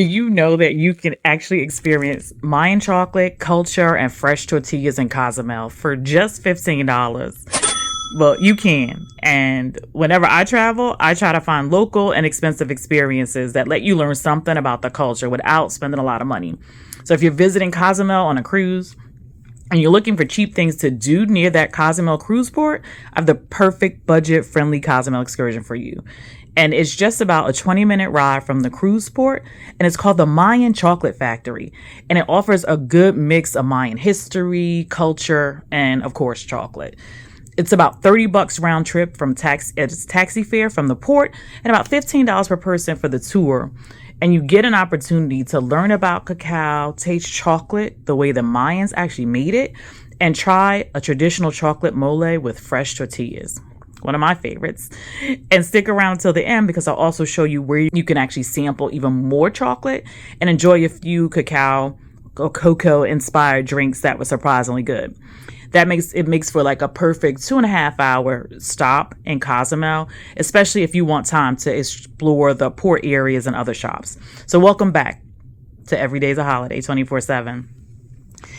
Do you know that you can actually experience Mayan chocolate, culture, and fresh tortillas in Cozumel for just $15? Well, you can. And whenever I travel, I try to find local and expensive experiences that let you learn something about the culture without spending a lot of money. So if you're visiting Cozumel on a cruise and you're looking for cheap things to do near that Cozumel cruise port, I have the perfect budget-friendly Cozumel excursion for you. And it's just about a 20-minute ride from the cruise port, and it's called the Mayan Chocolate Factory. And it offers a good mix of Mayan history, culture, and of course, chocolate. It's about $30 round trip from taxi fare from the port, and about $15 per person for the tour. And you get an opportunity to learn about cacao, taste chocolate the way the Mayans actually made it, and try a traditional chocolate mole with fresh tortillas. One of my favorites. And stick around until the end because I'll also show you where you can actually sample even more chocolate and enjoy a few cacao or cocoa-inspired drinks that were surprisingly good. That makes for like a perfect 2.5-hour stop in Cozumel, especially if you want time to explore the port areas and other shops. So welcome back to Every Day's a Holiday 24/7.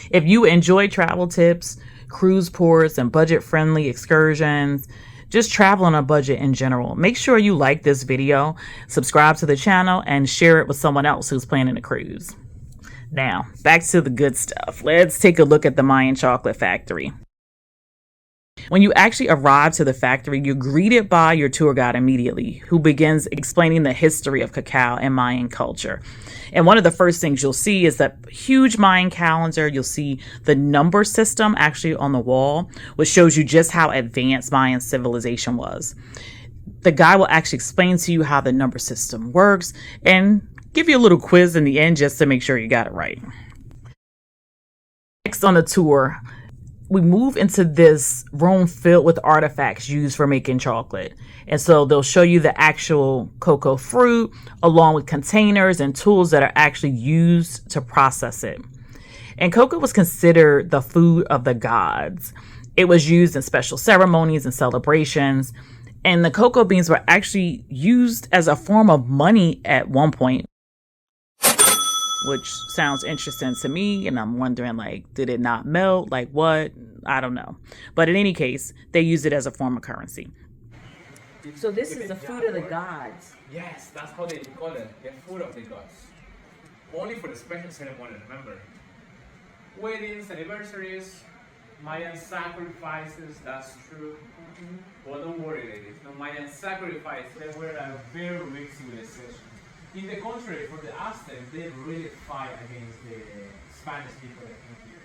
If you enjoy travel tips, cruise ports, and budget-friendly excursions, just travel on a budget in general, make sure you like this video, subscribe to the channel, and share it with someone else who's planning a cruise. Now, back to the good stuff. Let's take a look at the Mayan Chocolate Factory. When you actually arrive to the factory, you're greeted by your tour guide immediately, who begins explaining the history of cacao and Mayan culture. And one of the first things you'll see is that huge Mayan calendar. You'll see the number system actually on the wall, which shows you just how advanced Mayan civilization was. The guy will actually explain to you how the number system works and give you a little quiz in the end just to make sure you got it right. Next on the tour, we move into this room filled with artifacts used for making chocolate. And so they'll show you the actual cocoa fruit along with containers and tools that are actually used to process it. And cocoa was considered the food of the gods. It was used in special ceremonies and celebrations. And the cocoa beans were actually used as a form of money at one point, which sounds interesting to me. And I'm wondering, like, did it not melt? Like what? I don't know. But in any case, they use it as a form of currency. So this is the food of the gods. Yes, that's how they call it. The food of the gods. Only for the special ceremony, remember. Weddings, anniversaries, Mayan sacrifices, that's true. But don't worry, ladies. No, Mayan sacrifices, they were a very rich civilization. In the contrary, for the Aztecs, they really fight against the Spanish people that came here.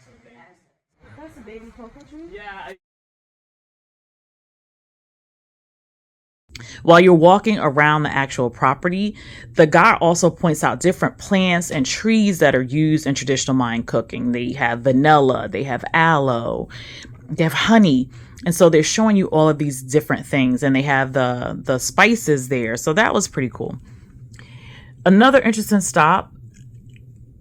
So That's a baby cocoa tree? yeah. While you're walking around the actual property, the guy also points out different plants and trees that are used in traditional Mayan cooking. They have vanilla, they have aloe, they have honey. And so they're showing you all of these different things, and they have the spices there. So that was pretty cool. Another interesting stop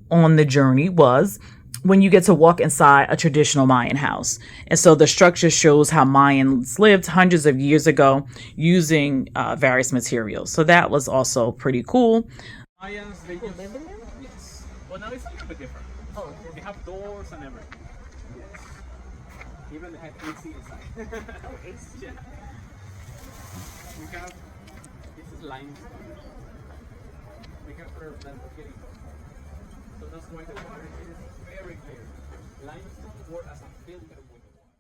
on the journey was when you get to walk inside a traditional Mayan house. And so the structure shows how Mayans lived hundreds of years ago using various materials. So that was also pretty cool. Mayans, they just live in there? Yes. Well, now it's a little bit different. Oh, okay. They have doors and everything. Yes. Even they have AC inside. Oh, AC. Yeah. We have, this is limestone. We can prove that we're getting so that's why the water is very clear. Limestone works as a filter with the water.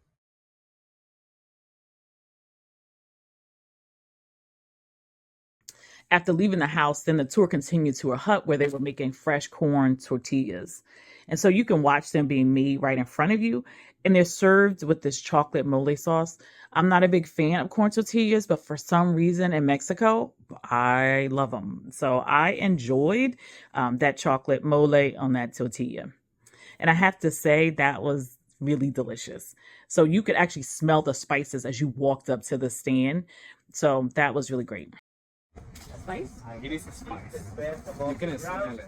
After leaving the house, then the tour continued to a hut where they were making fresh corn tortillas. And so you can watch them being made right in front of you. And they're served with this chocolate mole sauce. I'm not a big fan of corn tortillas, but for some reason in Mexico, I love them. So I enjoyed that chocolate mole on that tortilla. And I have to say that was really delicious. So you could actually smell the spices as you walked up to the stand. So that was really great. Spice? It is a spice. You can smell it.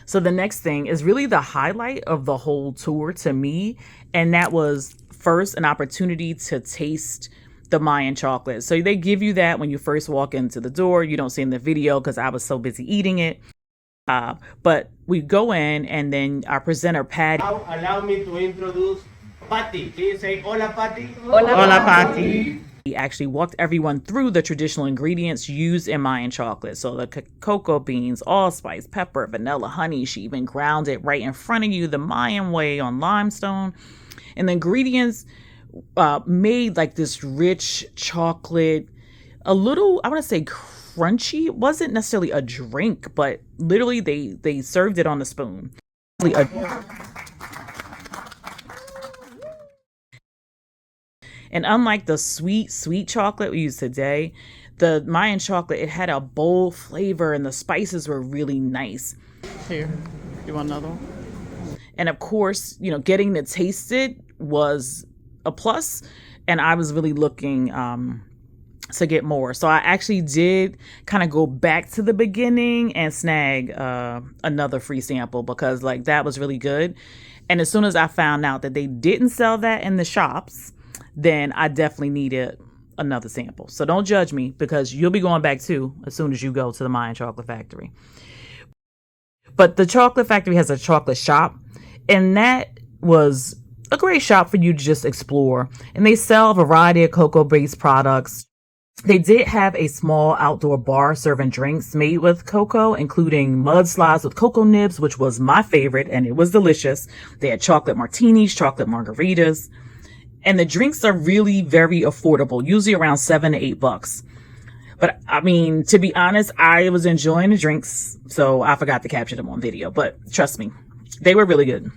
So the next thing is really the highlight of the whole tour to me. And that was first an opportunity to taste the Mayan chocolate. So they give you that when you first walk into the door. You don't see in the video because I was so busy eating it. But we go in, and then our presenter, Patty. Now, allow me to introduce Patty. Please say hola, Patty. Hola, Patty. He actually walked everyone through the traditional ingredients used in Mayan chocolate. So the cocoa beans, allspice, pepper, vanilla, honey. She even ground it right in front of you the Mayan way on limestone. And the ingredients made like this rich chocolate, a little, I want to say crunchy. It wasn't necessarily a drink, but literally they served it on a spoon. And unlike the sweet chocolate we use today, the Mayan chocolate, it had a bold flavor and the spices were really nice. Here, you want another one? And of course, you know, getting to taste it was a plus. And I was really looking to get more. So I actually did kind of go back to the beginning and snag another free sample because like that was really good. And as soon as I found out that they didn't sell that in the shops, then I definitely needed another sample. So don't judge me because you'll be going back too as soon as you go to the Mayan Chocolate Factory. But the Chocolate Factory has a chocolate shop, and that was a great shop for you to just explore. And they sell a variety of cocoa-based products. They did have a small outdoor bar serving drinks made with cocoa, including mudslides with cocoa nibs, which was my favorite, and it was delicious. They had chocolate martinis, chocolate margaritas. And the drinks are really very affordable, usually around $7 to $8. But I mean, to be honest, I was enjoying the drinks, so I forgot to capture them on video. But trust me, they were really good.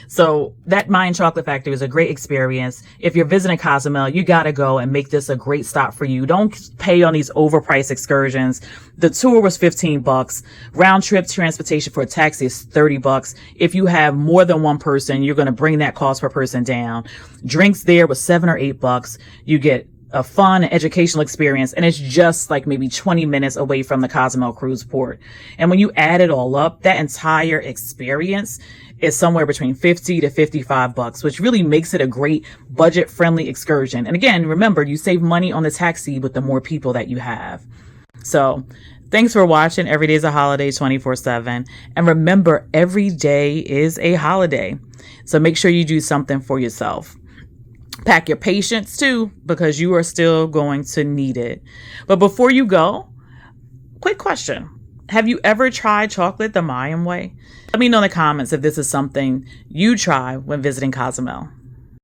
So that Mayan Chocolate Factory is a great experience. If you're visiting Cozumel, you got to go and make this a great stop for you. Don't pay on these overpriced excursions. The tour was $15. Round trip transportation for a taxi is $30. If you have more than one person, you're going to bring that cost per person down. Drinks there was $7 or $8. You get a fun educational experience, and it's just like maybe 20 minutes away from the Cozumel cruise port. And when you add it all up, that entire experience is somewhere between $50 to $55, which really makes it a great budget friendly excursion. And again, remember, you save money on the taxi with the more people that you have. So thanks for watching Every Day's a Holiday 24/7. And remember, every day is a holiday. So make sure you do something for yourself. Pack your patience too, because you are still going to need it. But before you go, quick question. Have you ever tried chocolate the Mayan way? Let me know in the comments if this is something you try when visiting Cozumel.